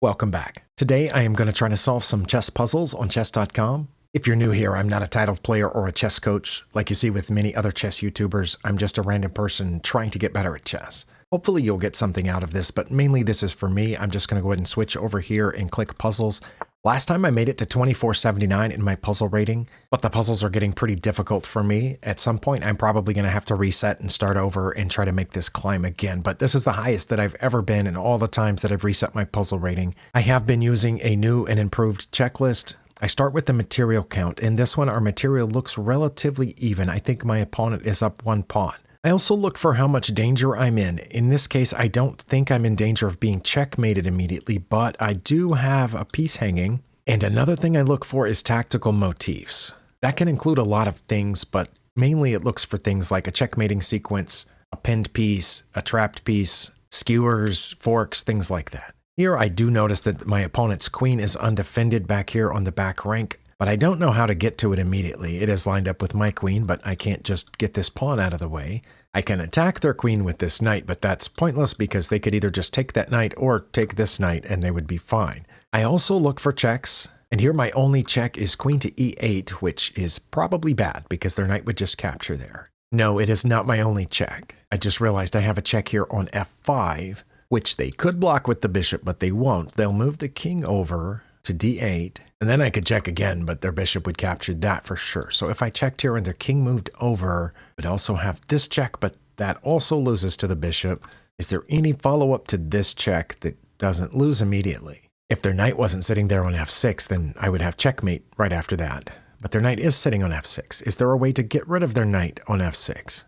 Welcome back. Today I am going to try to solve some chess puzzles on chess.com. If you're new here, I'm not a titled player or a chess coach. Like you see with many other chess YouTubers, I'm just a random person trying to get better at chess. Hopefully you'll get something out of this, but mainly this is for me. I'm just going to go ahead and switch over here and click puzzles. Last time I made it to 2479 in my puzzle rating, but the puzzles are getting pretty difficult for me. At some point, I'm probably going to have to reset and start over and try to make this climb again. But this is the highest that I've ever been in all the times that I've reset my puzzle rating. I have been using a new and improved checklist. I start with the material count. In this one, our material looks relatively even. I think my opponent is up 1 pawn. I also look for how much danger I'm in. In this case, I don't think I'm in danger of being checkmated immediately, but I do have a piece hanging. And another thing I look for is tactical motifs. That can include a lot of things, but mainly it looks for things like a checkmating sequence, a pinned piece, a trapped piece, skewers, forks, things like that. Here I do notice that my opponent's queen is undefended back here on the back rank, but I don't know how to get to it immediately. It is lined up with my queen, but I can't just get this pawn out of the way. I can attack their queen with this knight, but that's pointless because they could either just take that knight or take this knight and they would be fine. I also look for checks, and here my only check is queen to e8, which is probably bad because their knight would just capture there. No, it is not my only check. I just realized I have a check here on f5, which they could block with the bishop, but they won't. They'll move the king over to d8, and then I could check again, but their bishop would capture that for sure. So if I checked here and their king moved over, we'd also have this check, but that also loses to the bishop. Is there any follow-up to this check that doesn't lose immediately? If their knight wasn't sitting there on f6, then I would have checkmate right after that. But their knight is sitting on f6. Is there a way to get rid of their knight on f6?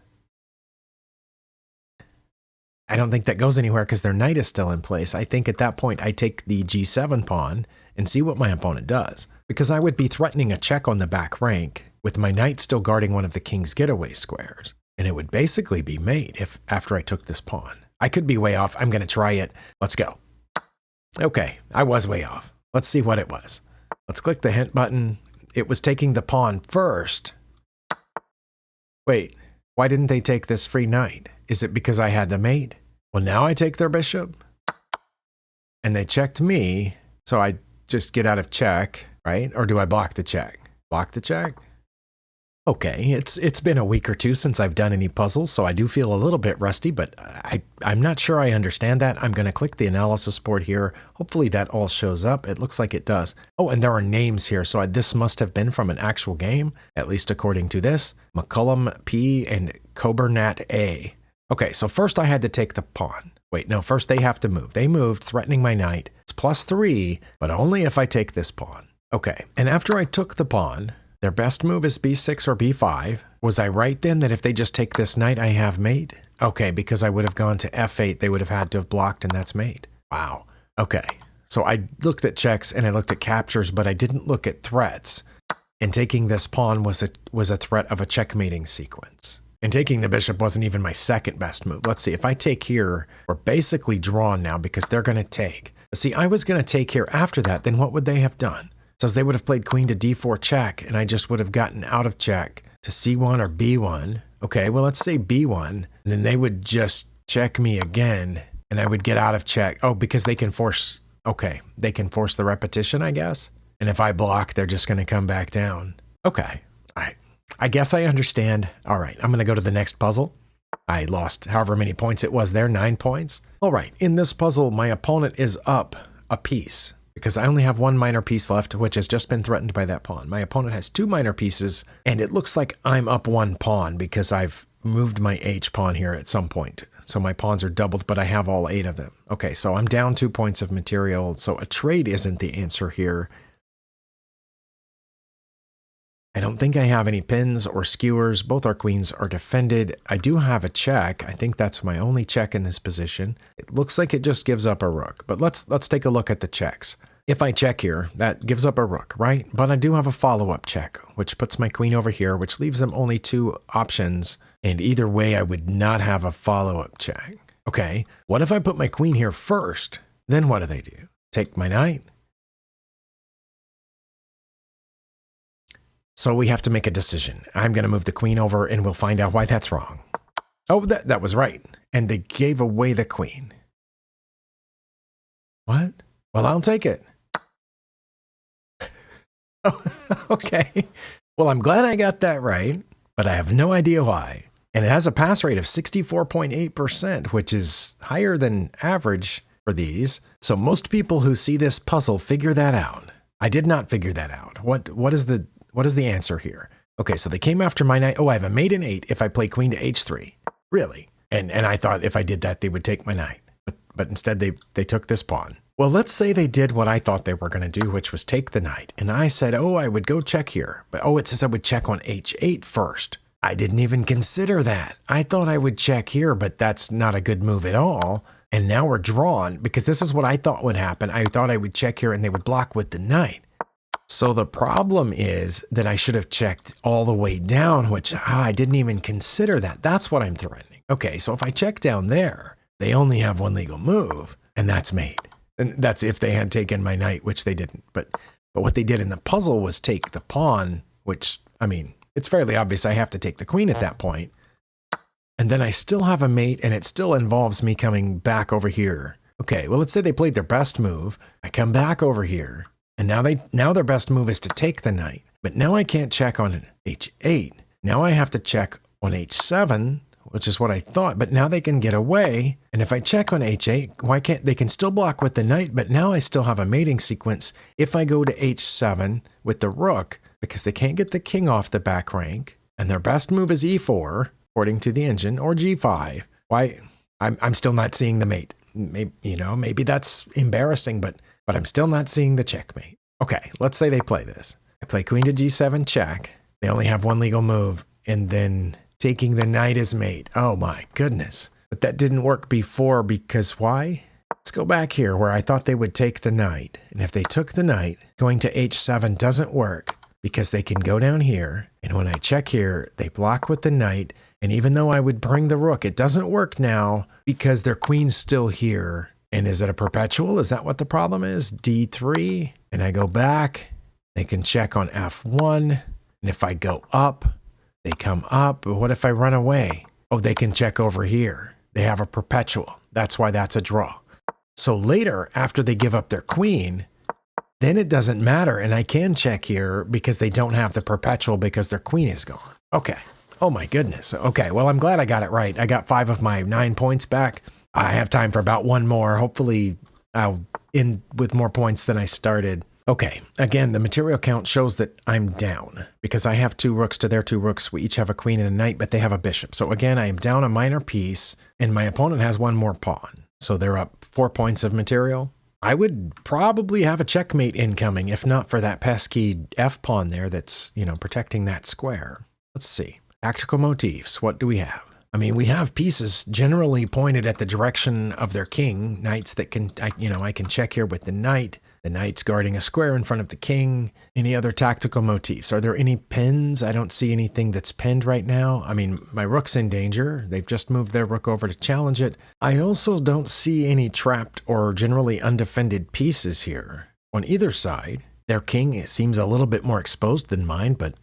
I don't think that goes anywhere because their knight is still in place. I think at that point I take the g7 pawn and see what my opponent does, because I would be threatening a check on the back rank with my knight still guarding one of the king's getaway squares. And it would basically be mate if after I took this pawn. I could be way off. I'm going to try it. Let's go. Okay, I was way off. Let's see what it was. Let's click the hint button. It was taking the pawn first. Wait, why didn't they take this free knight? Is it because I had the mate? Well, now I take their bishop. And they checked me, so I just get out of check, right? Or do I block the check? Block the check? Okay, it's been a week or two since I've done any puzzles, so I do feel a little bit rusty, but I'm not sure I understand that. I'm going to click the analysis board here. Hopefully that all shows up. It looks like it does. Oh, and there are names here, so this must have been from an actual game, at least according to this. McCullum P and Coburnat A. Okay, so first I had to take the pawn. Wait, no, first they have to move. They moved, threatening my knight. It's +3, but only if I take this pawn. Okay, and after I took the pawn, their best move is b6 or b5. Was I right then that if they just take this knight, I have mate? Okay, because I would have gone to f8, they would have had to have blocked, and that's mate. Wow. Okay, so I looked at checks and I looked at captures, but I didn't look at threats. And taking this pawn was a threat of a checkmating sequence. And taking the bishop wasn't even my second best move. Let's see, if I take here, we're basically drawn now because they're going to take. See, I was going to take here after that, then what would they have done? Says they would have played queen to d4 check, and I just would have gotten out of check to c1 or b1. Okay, well, let's say b1, and then they would just check me again, and I would get out of check. Oh, because they can force, okay, they can force the repetition, I guess. And if I block, they're just going to come back down. Okay, I guess I understand. All right, I'm going to go to the next puzzle. I lost however many points it was there, 9 points. All right, in this puzzle, my opponent is up a piece because I only have 1 minor piece left, which has just been threatened by that pawn. My opponent has 2 minor pieces, and it looks like I'm up 1 pawn because I've moved my h pawn here at some point. So my pawns are doubled, but I have all 8 of them. Okay, so I'm down 2 points of material, so a trade isn't the answer here. I don't think I have any pins or skewers. Both our queens are defended. I do have a check. I think that's my only check in this position. It looks like it just gives up a rook, but let's take a look at the checks. If I check here, that gives up a rook, right? But I do have a follow-up check, which puts my queen over here, which leaves them only 2 options. And either way, I would not have a follow-up check. Okay, what if I put my queen here first? Then what do they do? Take my knight? So we have to make a decision. I'm going to move the queen over and we'll find out why that's wrong. Oh, that was right. And they gave away the queen. What? Well, I'll take it. Oh, okay. Well, I'm glad I got that right, but I have no idea why. And it has a pass rate of 64.8%, which is higher than average for these. So most people who see this puzzle figure that out. I did not figure that out. What is the answer here? Okay, so they came after my knight. Oh, I have a mate in 8 if I play queen to h3. Really? And I thought if I did that, they would take my knight. But instead, they took this pawn. Well, let's say they did what I thought they were going to do, which was take the knight. And I said, oh, I would go check here. But it says I would check on h8 first. I didn't even consider that. I thought I would check here, but that's not a good move at all. And now we're drawn because this is what I thought would happen. I thought I would check here and they would block with the knight. So the problem is that I should have checked all the way down, which I didn't even consider that. That's what I'm threatening. Okay, so if I check down there, they only have one legal move, and that's mate. And that's if they had taken my knight, which they didn't. But what they did in the puzzle was take the pawn, which, I mean, it's fairly obvious I have to take the queen at that point. And then I still have a mate, and it still involves me coming back over here. Okay, well, let's say they played their best move. I come back over here, and now their best move is to take the knight. But now I can't check on h8. Now I have to check on h7, which is what I thought, but now they can get away. And if I check on h8, why can't they can still block with the knight, but now I still have a mating sequence if I go to h7 with the rook, because they can't get the king off the back rank, and their best move is e4, according to the engine, or g5. Why? I'm still not seeing the mate. Maybe that's embarrassing, but I'm still not seeing the checkmate. Okay, let's say they play this. I play queen to g7 check. They only have one legal move, and then taking the knight as mate. Oh my goodness. But that didn't work before because why? Let's go back here where I thought they would take the knight. And if they took the knight, going to h7 doesn't work because they can go down here. And when I check here, they block with the knight. And even though I would bring the rook, it doesn't work now because their queen's still here. And is it a perpetual? Is that what the problem is? d3. And I go back. They can check on f1. And if I go up, they come up. But what if I run away? Oh, they can check over here. They have a perpetual. That's why that's a draw. So later, after they give up their queen, then it doesn't matter. And I can check here because they don't have the perpetual because their queen is gone. Okay. Oh my goodness. Okay. Well, I'm glad I got it right. I got 5 of my 9 points back. I have time for about one more. Hopefully I'll end with more points than I started. Okay, again, the material count shows that I'm down because I have 2 rooks to their 2 rooks. We each have a queen and a knight, but they have a bishop. So again, I am down a minor piece and my opponent has 1 more pawn. So they're up 4 points of material. I would probably have a checkmate incoming if not for that pesky F pawn there that's, protecting that square. Let's see. Tactical motifs. What do we have? I mean, we have pieces generally pointed at the direction of their king. Knights that can, I can check here with the knight. The knight's guarding a square in front of the king. Any other tactical motifs? Are there any pins? I don't see anything that's pinned right now. I mean, my rook's in danger. They've just moved their rook over to challenge it. I also don't see any trapped or generally undefended pieces here on either side. Their king seems a little bit more exposed than mine, but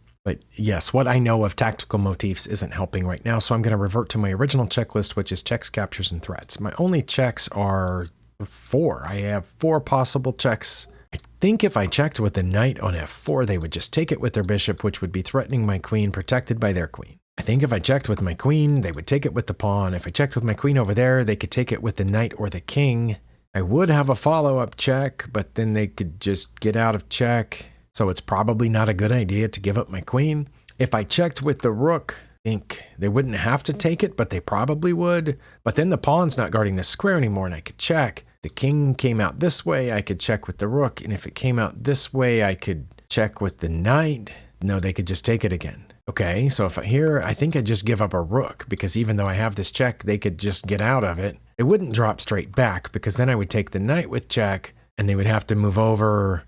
yes, what I know of tactical motifs isn't helping right now, so I'm going to revert to my original checklist, which is checks, captures, and threats. My only checks are 4. I have 4 possible checks. I think if I checked with the knight on f4, they would just take it with their bishop, which would be threatening my queen, protected by their queen. I think if I checked with my queen, they would take it with the pawn. If I checked with my queen over there, they could take it with the knight or the king. I would have a follow-up check, but then they could just get out of check. So it's probably not a good idea to give up my queen. If I checked with the rook, I think they wouldn't have to take it, but they probably would. But then the pawn's not guarding the square anymore, and I could check. The king came out this way, I could check with the rook. And if it came out this way, I could check with the knight. No, they could just take it again. Okay, so if I think I'd just give up a rook, because even though I have this check, they could just get out of it. It wouldn't drop straight back, because then I would take the knight with check, and they would have to move over.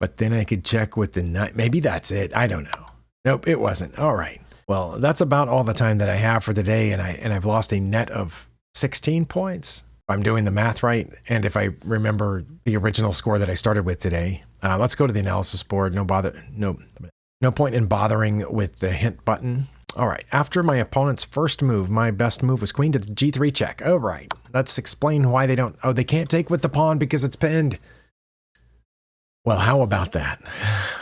But then I could check with the knight. Maybe that's it. I don't know. Nope, it wasn't. All right. Well, that's about all the time that I have for today, and I've lost a net of 16 points. If I'm doing the math right, and if I remember the original score that I started with today. Let's go to the analysis board. No point in bothering with the hint button. All right. After my opponent's first move, my best move was queen to g3 check. All right. Let's explain why they don't. Oh, they can't take with the pawn because it's pinned. Well, how about that?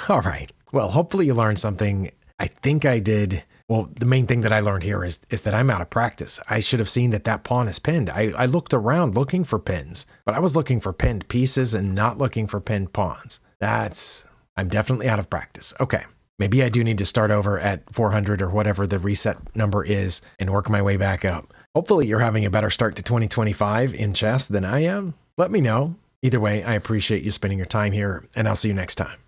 All right. Well, hopefully you learned something. I think I did. Well, the main thing that I learned here is that I'm out of practice. I should have seen that pawn is pinned. I looked around looking for pins, but I was looking for pinned pieces and not looking for pinned pawns. I'm definitely out of practice. Okay. Maybe I do need to start over at 400 or whatever the reset number is and work my way back up. Hopefully you're having a better start to 2025 in chess than I am. Let me know. Either way, I appreciate you spending your time here, and I'll see you next time.